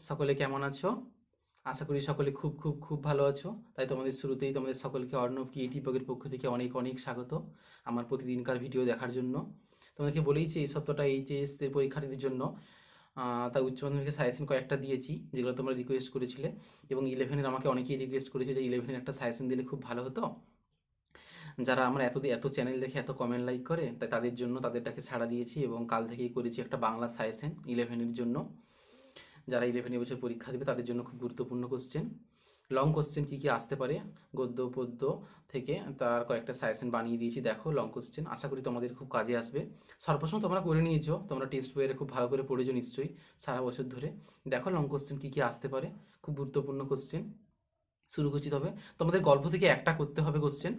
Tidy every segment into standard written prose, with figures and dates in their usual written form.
সকলে কেমন আছো? আশা করি সকলে খুব খুব খুব ভালো আছো। তাই তোমাদের শুরুতেই তোমাদের সকলকে অর্ণব ক্রিয়েটিভ ব্লগের পক্ষ থেকে অনেক অনেক স্বাগত আমার প্রতিদিনকার ভিডিও দেখার জন্য। তোমাদেরকে বলেইছি এই সপ্তাহটা এইচএস এর পরীক্ষার্থীদের জন্য তাই উচ্চ মাধ্যমিকের সাজেশন কয়েকটা দিয়েছি, যেগুলো তোমরা রিকোয়েস্ট করেছিলে, এবং ইলেভেনের আমাকে অনেকেই রিকোয়েস্ট করেছে যে ইলেভেনের একটা সাজেশন দিলে খুব ভালো হতো। যারা আমরা এত চ্যানেল দেখে এত কমেন্ট লাইক করে, তাই তাদের জন্য তাদেরটাকে ছাড়া দিয়েছি এবং কাল থেকেই করেছি একটা বাংলা সাজেশন ইলেভেনের জন্য। যারা 11 এবছর পরীক্ষা দেবে তাদের জন্য খুব গুরুত্বপূর্ণ কোশ্চেন, লং কোশ্চেন কী কী আসতে পারে গদ্য পদ্য থেকে তার কয়েকটা সাজেশন বানিয়ে দিয়েছি। দেখো লং কোশ্চেন, আশা করি তোমাদের খুব কাজে আসবে। সর্বপ্রথম তোমরা করে নিয়েছো, তোমরা টেক্সট বইয়ের খুব ভালো করে পড়েছো নিশ্চয়ই সারা বছর ধরে। দেখো লং কোশ্চেন কী কী আসতে পারে, খুব গুরুত্বপূর্ণ কোশ্চেন। শুরু করছি। তবে তোমাদের গল্প থেকে একটা করতে হবে কোশ্চেন,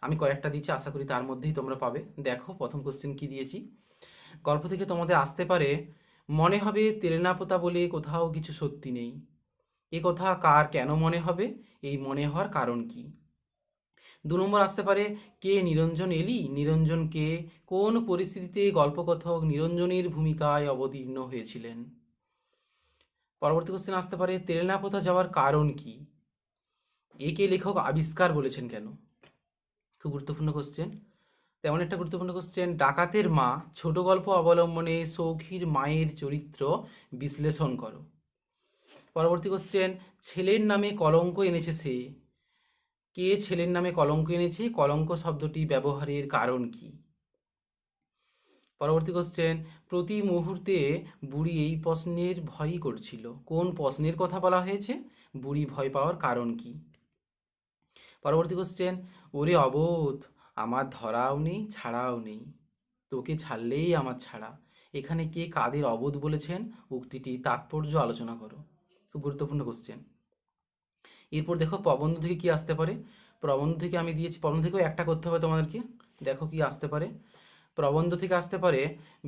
আমি কয়েকটা দিয়েছি, আশা করি তার মধ্যেই তোমরা পাবে। দেখো প্রথম কোশ্চেন কি দিয়েছি। গল্প থেকে তোমাদের আসতে পারে, মনে হবে তেলেনাপোতা বলে কোথাও কিছু সত্যি নেই। এ কথা কার কেন মনে হবে, এই মনে হওয়ার কারণ কি? 2 নম্বর আসতে পারে, কে নিরঞ্জন এলি, নিরঞ্জন কে, কোন পরিস্থিতিতে গল্পকথক নিরঞ্জনের ভূমিকায় অবতীর্ণ হয়েছিলেন? পরবর্তী কোশ্চেন আসতে পারে, তেলেনাপোতা যাওয়ার কারণ কি, একে লেখক আবিষ্কার বলেছেন কেন? খুব গুরুত্বপূর্ণ কোশ্চেন। তেমন একটা গুরুত্বপূর্ণ কোশ্চেন, ডাকাতের মা ছোট গল্প অবলম্বনে সৌখীর মায়ের চরিত্র বিশ্লেষণ করো। পরবর্তী কোশ্চেন, ছেলের নামে কলঙ্ক এনেছে সে, কে ছেলের নামে কলঙ্ক এনেছে, কলঙ্ক শব্দটি ব্যবহারের কারণ কি? পরবর্তী কোশ্চেন, প্রতি মুহূর্তে বুড়ি এই প্রশ্নের ভয়ই করছিল, কোন প্রশ্নের কথা বলা হয়েছে, বুড়ি ভয় পাওয়ার কারণ কি? পরবর্তী কোশ্চেন, ওরে অবোধ, আমার ধরাও নেই ছাড়াও নেই, তোকে ছাড়লেই আমার ছাড়া, এখানে কে কাদের অবোধ বলেছেন, উক্তিটি তাৎপর্য আলোচনা করো। খুব গুরুত্বপূর্ণ কোশ্চেন। এরপর দেখো প্রবন্ধ থেকে কি আসতে পারে। প্রবন্ধ থেকে আমি দিয়েছি, প্রবন্ধ থেকেও একটা করতে হবে তোমাদেরকে। দেখো কি আসতে পারে। প্রবন্ধ থেকে আসতে পারে,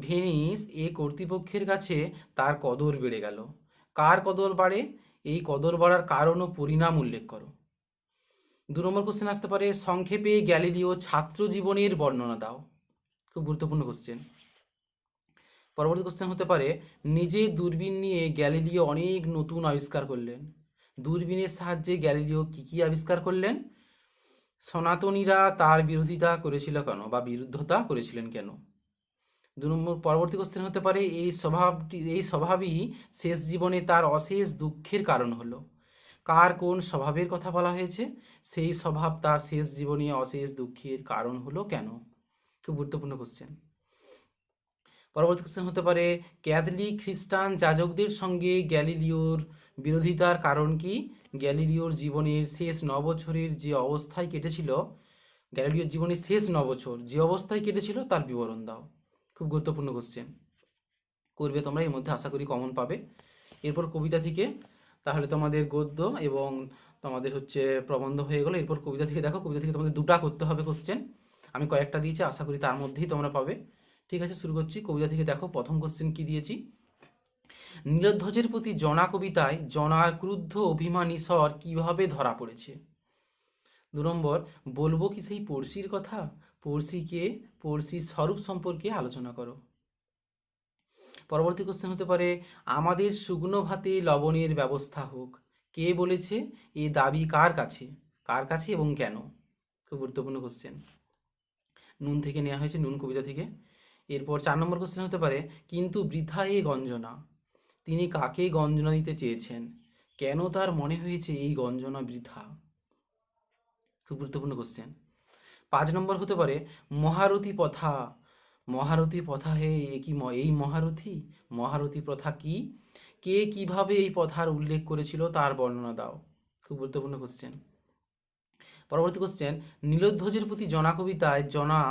ভেনিস এ কর্তৃপক্ষের কাছে তার কদর বেড়ে গেল, কার কদর বাড়ে, এই কদর বাড়ার কারণ ও পরিণাম উল্লেখ করো। 2 নম্বর কোশ্চেন আসতে পারে, সংক্ষেপে গ্যালিলিও ছাত্র জীবনের বর্ণনা দাও। খুব গুরুত্বপূর্ণ কোশ্চেন। পরবর্তী কোশ্চেন হতে পারে, নিজে দূরবীন নিয়ে গ্যালিলিও অনেক নতুন আবিষ্কার করলেন। দূরবীনের সাহায্যে গ্যালিলিও কি কি আবিষ্কার করলেন, সনাতনীরা তার বিরোধিতা করেছিল কেন বা বিরুদ্ধতা করেছিলেন কেন? 2 নম্বর পরবর্তী কোশ্চেন হতে পারে, এই স্বভাবই শেষ জীবনে তার অশেষ দুঃখের কারণ হলো, কার কোন স্বভাবের কথা বলা হয়েছে, সেই স্বভাব তার শেষ জীবনে অশেষ দুঃখের কারণ হলো কেন? খুব গুরুত্বপূর্ণ কোশ্চেন। পরবর্তী কোশ্চেন হতে পারে, ক্যাথলিক খ্রিস্টান যাজকদের সঙ্গে গ্যালিলিওর বিরোধিতার কারণ কি, গ্যালিলিওর জীবনের শেষ 9 বছরের যে অবস্থায় কেটেছিল, গ্যালিলিওর জীবনের শেষ 9 বছর যে অবস্থায় কেটেছিল তার বিবরণ দাও। খুব গুরুত্বপূর্ণ কোশ্চেন, করবে তোমরা, এর মধ্যে আশা করি কমন পাবে। এরপর কবিতা থেকে, তাহলে তোমাদের গদ্য এবং তোমাদের হচ্ছে প্রবন্ধ হয়ে গেলো। এরপর কবিতা থেকে দেখো, কবিতা থেকে তোমাদের 2টা করতে হবে কোশ্চেন, আমি কয়েকটা দিয়েছি, আশা করি তার মধ্যেই তোমরা পাবে। ঠিক আছে, শুরু করছি। কবিতা থেকে দেখো প্রথম কোশ্চেন কি দিয়েছি। নীলধ্বজের প্রতি জনা কবিতায় জনার ক্রুদ্ধ অভিমানী স্বর কিভাবে ধরা পড়েছে? 2 নম্বর, বলবো কি সেই পড়শির কথা, পড়শিকে, পড়শির স্বরূপ সম্পর্কে আলোচনা করো। পরবর্তী কোশ্চেন হতে পারে, আমাদের শুকনো ভাতে লবণের ব্যবস্থা হোক, কে বলেছে, এই দাবি কার কাছে, কার কাছে এবং কেন? খুব গুরুত্বপূর্ণ কোশ্চেন। নুন থেকে নেওয়া হয়েছে, নুন কবিতা থেকে। এরপর 4 নম্বর কোশ্চেন হতে পারে, কিন্তু বৃথা এ গঞ্জনা, তিনি কাকে গঞ্জনা দিতে চেয়েছেন, কেন তার মনে হয়েছে এই গঞ্জনা বৃথা? খুব গুরুত্বপূর্ণ কোশ্চেন। 5 নম্বর হতে পারে, মহারথী প্রথা, মহারথী প্রথা হে এই মহারথী, মহারথী প্রথা কি, কে কিভাবে এই প্রথার উল্লেখ করেছিল তার বর্ণনা দাও। খুব গুরুত্বপূর্ণ কোশ্চেন। পরবর্তী কোশ্চেন, নীলধ্বজের প্রতি জনা কবিতায় জনা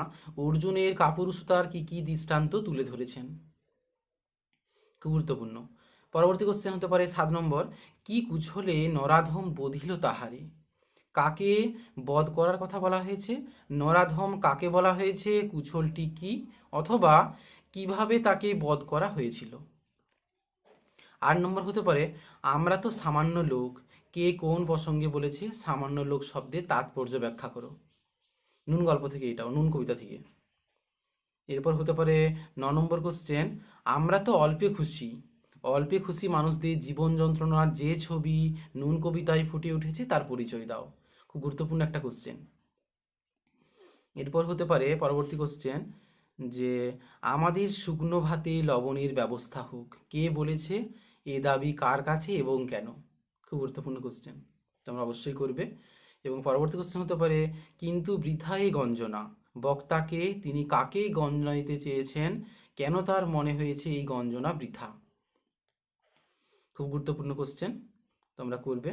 অর্জুনের কাপুরুষতার কি কি দৃষ্টান্ত তুলে ধরেছেন? খুব গুরুত্বপূর্ণ। পরবর্তী কোশ্চেন হতে পারে 7 নম্বর, কি কুছলে নরাধম বধিল তাহারে, কাকে বধ করার কথা বলা হয়েছে, নরাধম কাকে বলা হয়েছে, কুছলটি কি, অথবা কিভাবে তাকে বধ করা হয়েছিল? 8 নম্বর হতে পারে, আমরা তো সামান্য লোক, কে কোন প্রসঙ্গে বলেছে, সামান্য লোক শব্দের তাৎপর্য ব্যাখ্যা করো। নুন গল্প থেকে, এটাও নুন কবিতা থেকে। এরপর হতে পারে 9 নম্বর কোশ্চেন, আমরা তো অল্পে খুশি, অল্পে খুশি মানুষদের জীবন যন্ত্রণার যে ছবি নুন কবিতায় ফুটে উঠেছে তার পরিচয় দাও। খুব গুরুত্বপূর্ণ একটা কোশ্চেন। এরপর হতে পারে পরবর্তী কোশ্চেন যে আমাদের শুকনো ভাতে লবণের ব্যবস্থা হোক, কে বলেছে, এ দাবি কার কাছে এবং কেন? খুব গুরুত্বপূর্ণ কোশ্চেন, তোমরা অবশ্যই করবে। এবং পরবর্তী কোশ্চেন হতে পারে কিন্তু বৃথাই গঞ্জনা, বক্তাকে তিনি কাকে গঞ্জাইতে চেয়েছেন, কেন তার মনে হয়েছে এই গঞ্জনা বৃথা? খুব গুরুত্বপূর্ণ কোশ্চেন, তোমরা করবে।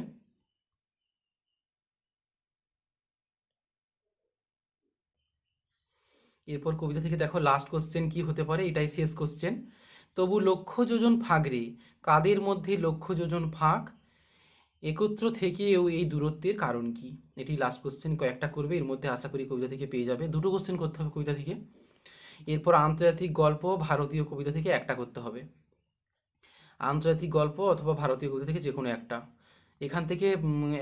এরপর কবিতা থেকে দেখো লাস্ট কোশ্চেন কি হতে পারে, এটাই শেষ কোশ্চেন। তবু লক্ষ যোজন ফাঁক রে, কাদের মধ্যে লক্ষ যোজন ফাঁক, একত্র থেকেও এই দূরত্বের কারণ কি? এটি লাস্ট কোশ্চেন, কয়েকটা করবে, এর মধ্যে আশা করি কবিতা থেকে পেয়ে যাবে। দুটো কোশ্চেন করতে হবে কবিতা থেকে। এরপর আন্তর্জাতিক গল্প ভারতীয় কবিতা থেকে একটা করতে হবে। আন্তর্জাতিক গল্প অথবা ভারতীয় কবিতা থেকে যে কোনো একটা। এখান থেকে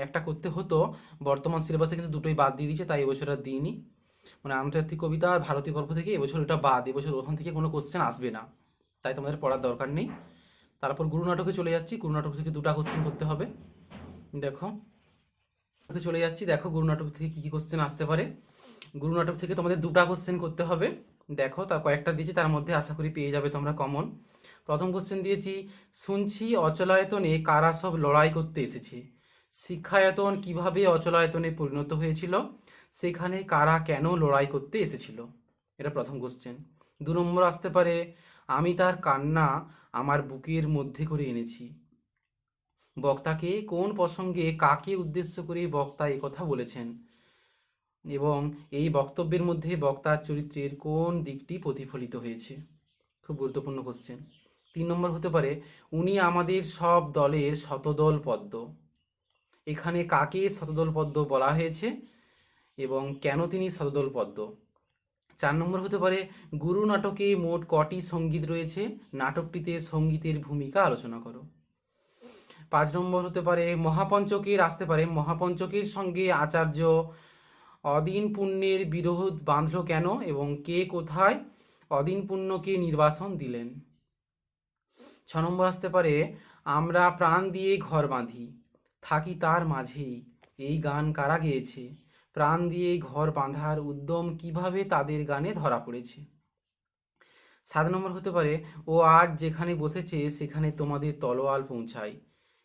একটা করতে হতো, বর্তমান সিলেবাসে কিন্তু দুটোই বাদ দিয়ে দিয়েছে, তাই এবছর আর দিইনি। মানে আন্তর্জাতিক কবিতা আর ভারতীয় গল্প থেকে এবছর এটা বাদ, এবছর ওখান থেকে কোনো কোশ্চেন আসবে না, তাই তোমাদের পড়ার দরকার নেই। তারপর গুরু নাটকে চলে যাচ্ছি, গুরু নাটক থেকে দুটো কোশ্চেন করতে হবে। দেখো চলে যাচ্ছি, দেখো গুরু নাটক থেকে কি কি কোশ্চেন আসতে পারে। গুরু নাটক থেকে তোমাদের দুটো কোশ্চেন করতে হবে। দেখো তার কয়েকটা দিয়েছি, তার মধ্যে আশা করি পেয়ে যাবে তোমরা কমন। প্রথম কোশ্চেন দিয়েছি, শুনছি অচলায়তনে কারা সব লড়াই করতে এসেছে, শিক্ষায়তন কিভাবে অচলায়তনে পরিণত হয়েছিল, সেখানে কারা কেন লড়াই করতে এসেছিল? এটা প্রথম কোশ্চেন। 2 নম্বর আসতে পারে, আমি তার কান্না আমার বুকের মধ্যে করে এনেছি, বক্তাকে কোন প্রসঙ্গে কাকে উদ্দেশ্য করে বক্তা এই কথা বলেছেন এবং এই বক্তব্যের মধ্যে বক্তার চরিত্রের কোন দিকটি প্রতিফলিত হয়েছে? খুব গুরুত্বপূর্ণ কোশ্চেন। 3 নম্বর হতে পারে, উনি আমাদের সব দলের শতদল পদ্ম, এখানে কাকে শতদল পদ্ম বলা হয়েছে এবং কেন তিনি শতদল পদ্ম? 4 নম্বর হতে পারে, গুরু নাটকে মোট কটি সঙ্গীত রয়েছে, নাটকটিতে সঙ্গীতের ভূমিকা আলোচনা করো। 5 নম্বর হতে পারে, মহাপঞ্চকের আসতে পারে, মহাপঞ্চকের সঙ্গে আচার্য অদিন পুণ্যের বিরোধ বাঁধল কেন এবং কে কোথায় অদিন পুণ্যকে নির্বাসন দিলেন? 6 নম্বর আসতে পারে, আমরা প্রাণ দিয়ে ঘর বাঁধি, থাকি তার মাঝেই, এই গান কারা গেয়েছে, প্রাণ দিয়ে ঘর বাঁধার উদ্যম কিভাবে তাদের গানে ধরা পড়েছে? 7 নম্বর হতে পারে, ও আজ যেখানে বসেছে সেখানে তোমাদের তলোয়াল পৌঁছায়,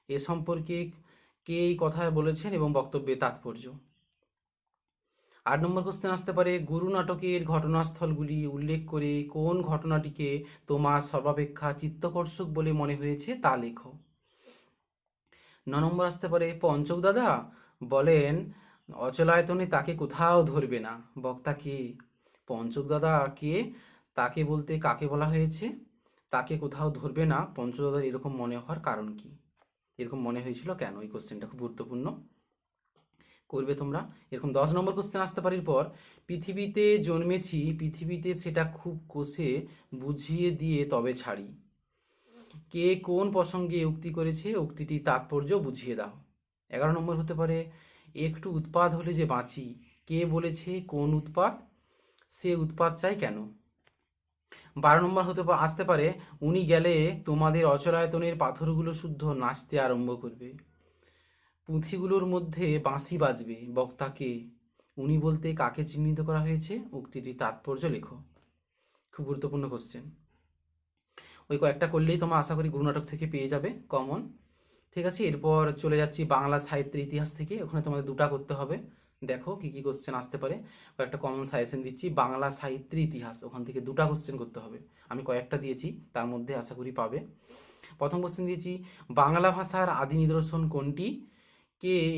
এ সম্পর্কে কে এই কথা বলেছেন এবং বক্তব্যের তাৎপর্য? 8 নম্বর কোশ্চেন আসতে পারে, গুরু নাটকের ঘটনাস্থলগুলি উল্লেখ করে কোন ঘটনাটিকে তোমার সর্বাপেক্ষা চিত্তকর্ষক বলে মনে হয়েছে তা লেখো। 9 নম্বর আসতে পারে, পঞ্চক দাদা বলেন অচলায়তনে তাকে কোথাও ধরবে না, বক্তা কে? পঞ্চক দাদা কে, তাকে বলতে কাকে বলা হয়েছে, তাকে কোথাও ধরবে না, পঞ্চক দাদার এরকম মনে হওয়ার কারণ কি, এরকম মনে হয়েছিল কেন? এই কোশ্চেনটা খুব গুরুত্বপূর্ণ, করবে তোমরা। এরকম 10 নম্বর কোশ্চেন আসতে পারে পর, পৃথিবীতে জন্মেছি পৃথিবীতে সেটা খুব কষে বুঝিয়ে দিয়ে তবে ছাড়ি, কে কোন প্রসঙ্গে উক্তি করেছে, উক্তিটি তাৎপর্য বুঝিয়ে দাও। 11 নম্বর হতে পারে, একটু উৎপাত হলে যে বাঁচি, কে বলেছে, কোন উৎপাত, সে উৎপাত চাই কেন? 12 নম্বর আসতে পারে, উনি গেলে তোমাদের অচলায়তনের পাথরগুলো শুদ্ধ নাচতে আরম্ভ করবে, পুঁথিগুলোর মধ্যে বাঁশি বাজবে, বক্তাকে, উনি বলতে কাকে চিহ্নিত করা হয়েছে, উক্তিটি তাৎপর্য লেখো। খুব গুরুত্বপূর্ণ কোশ্চেন, ওই কয়েকটা করলেই তোমরা আশা করি গুরু নাটক থেকে পেয়ে যাবে কমন। ঠিক আছে, এরপর চলে যাচ্ছি বাংলা সাহিত্যের ইতিহাস থেকে, ওখানে তোমাদের দুটো করতে হবে। দেখো কি কি কোশ্চেন আসতে পারে, কয়েকটা কমন সাজেশন দিচ্ছি। বাংলা সাহিত্যের ইতিহাস, ওখান থেকে দুটো কোশ্চেন করতে হবে, আমি কয়েকটা দিয়েছি, তার মধ্যে আশা করি পাবে। প্রথম কোশ্চেন দিয়েছি, বাংলা ভাষার আদি নিদর্শন কোনটি,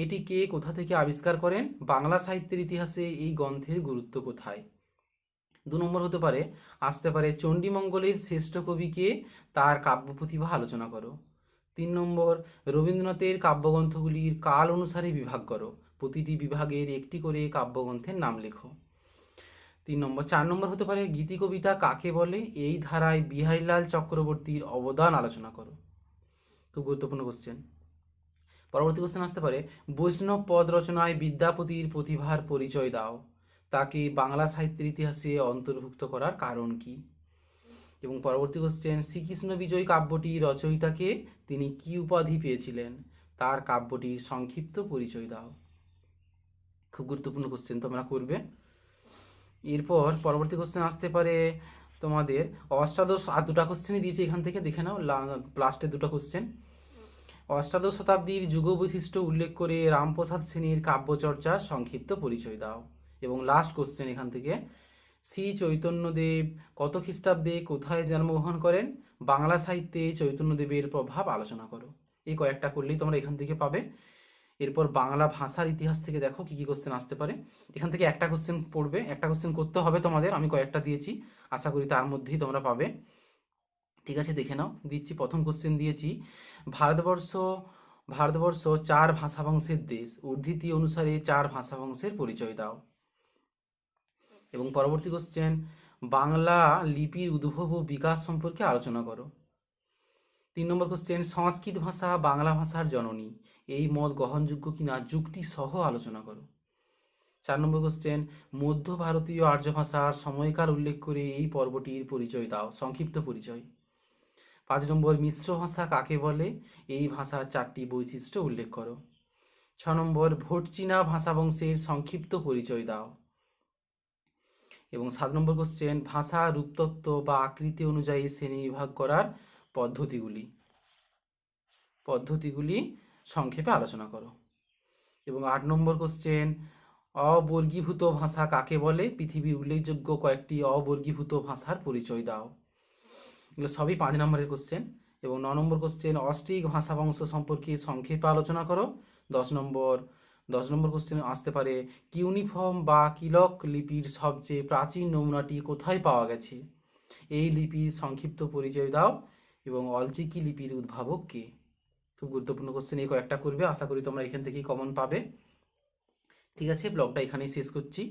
এটি কে কোথা থেকে আবিষ্কার করেন, বাংলা সাহিত্যের ইতিহাসে এই গ্রন্থের গুরুত্ব কোথায়? 2 নম্বর হতে পারে আসতে পারে, চণ্ডীমঙ্গলের শ্রেষ্ঠ কবি কে, তার কাব্য প্রতিভা আলোচনা করো। 3 নম্বর, রবীন্দ্রনাথের কাব্যগ্রন্থগুলির কাল অনুসারে বিভাগ করো, প্রতিটি বিভাগের একটি করে কাব্যগ্রন্থের নাম লেখো। 3 নম্বর। 4 নম্বর হতে পারে, গীতি কবিতা কাকে বলে, এই ধারায় বিহারীলাল চক্রবর্তীর অবদান আলোচনা করো। খুব গুরুত্বপূর্ণ কোশ্চেন। পরবর্তী কোশ্চেন আসতে পারে, বৈষ্ণব পদ রচনায় বিদ্যাপতির প্রতিভার পরিচয় দাও, তাকে বাংলা সাহিত্যের ইতিহাসে অন্তর্ভুক্ত করার কারণ কি? এবং পরবর্তী কোশ্চেন, শ্রীকৃষ্ণ বিজয় কাব্যটি রচয়িতাকে তিনি কি উপাধি পেয়েছিলেন, তার কাব্যটির সংক্ষিপ্ত পরিচয় দাও। খুব গুরুত্বপূর্ণ কোশ্চেন, তোমরা করবে। এরপর পরবর্তী কোশ্চেন আসতে পারে তোমাদের অষ্টাদশ, আর দুটা কোশ্চেনই দিয়েছে এখান থেকে, দেখে নাও লাস্টের দুটো কোশ্চেন। অষ্টাদশ শতাব্দীর যুগ বৈশিষ্ট্য উল্লেখ করে রামপ্রসাদ সেনের কাব্যচর্চার সংক্ষিপ্ত পরিচয় দাও। এবং লাস্ট কোশ্চেন এখান থেকে, শ্রী চৈতন্যদেব কত খ্রিস্টাব্দে কোথায় জন্মগ্রহণ করেন, বাংলা সাহিত্যে চৈতন্যদেবের প্রভাব আলোচনা করো। এই কয়েকটা করলেই তোমরা এখান থেকে পাবে। এরপর বাংলা ভাষার ইতিহাস থেকে দেখো কি কি কোশ্চেন আসতে পারে। এখান থেকে একটা কোশ্চেন পড়বে, একটা কোশ্চেন করতে হবে তোমাদের, আমি কয়েকটা দিয়েছি, আশা করি তার মধ্যেই তোমরা পাবে। ঠিক আছে, দেখে নাও। দিচ্ছি, প্রথম কোশ্চেন দিয়েছি, ভারতবর্ষ ভারতবর্ষ 4 ভাষাবংশের দেশ, উদ্ধৃতি অনুসারে 4 ভাষাবংশের পরিচয় দাও। এবং পরবর্তী কোশ্চেন, বাংলা লিপির উদ্ভব ও বিকাশ সম্পর্কে আলোচনা করো। 3 নম্বর কোশ্চেন, সংস্কৃত ভাষা বাংলা ভাষার জননী, এই মত গ্রহণযোগ্য কিনা যুক্তি সহ আলোচনা করো। 4 নম্বর কোশ্চেন, মধ্য ভারতীয় আর্য ভাষার সময়কাল উল্লেখ করে এই পর্বটির পরিচয় দাও, সংক্ষিপ্ত পরিচয়। 5 নম্বর, মিশ্র ভাষা কাকে বলে, এই ভাষার 4টি বৈশিষ্ট্য উল্লেখ করো। 6 নম্বর, ভোটচীনা ভাষাবংশের সংক্ষিপ্ত পরিচয় দাও। এবং 7 নম্বর কোশ্চেন, ভাষা রূপতত্ত্ব বা আকৃতি অনুযায়ী শ্রেণীবিভাগ করার পদ্ধতিগুলি সংক্ষেপে আলোচনা করো। এবং 8 নম্বর কোশ্চেন, অবর্গীভূত ভাষা কাকে বলে, পৃথিবীর উল্লেখযোগ্য কয়েকটি অবর্গীভূত ভাষার পরিচয় দাও। এগুলো সবই 5 নম্বরের কোশ্চেন। এবং 9 নম্বর কোশ্চেন, অস্ট্রিক ভাষাবংশ সম্পর্কে সংক্ষেপে আলোচনা করো। 10 নম্বর কোশ্চেন আসতে পারে, কিউনিফর্ম বা কিলক লিপির সবচেয়ে প্রাচীন নমুনাটি কোথায় পাওয়া গেছে, এই লিপির সংক্ষিপ্ত পরিচয় দাও। এবং অলচিকি লিপির উদ্ভাবক কে। খুব গুরুত্বপূর্ণ কোশ্চেন, এই কয়েকটা করবে, আশা করি তোমরা এখান থেকেই কমন পাবে। ঠিক আছে, ব্লগটা এখানেই শেষ করছি।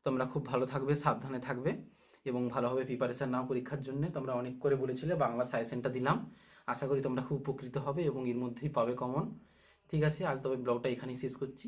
তোমরা খুব ভালো থাকবে, সাবধানে থাকবে এবং ভালোভাবে প্রিপারেশান নাও পরীক্ষার জন্য। তোমরা অনেক করে বলেছিলে, বাংলা সাজেশনটা দিলাম, আশা করি তোমরা খুব উপকৃত হবে এবং এর মধ্যেই পাবে কমন। ঠিক আছে, আজ তবে ব্লগটা এখানেই শেষ করছি।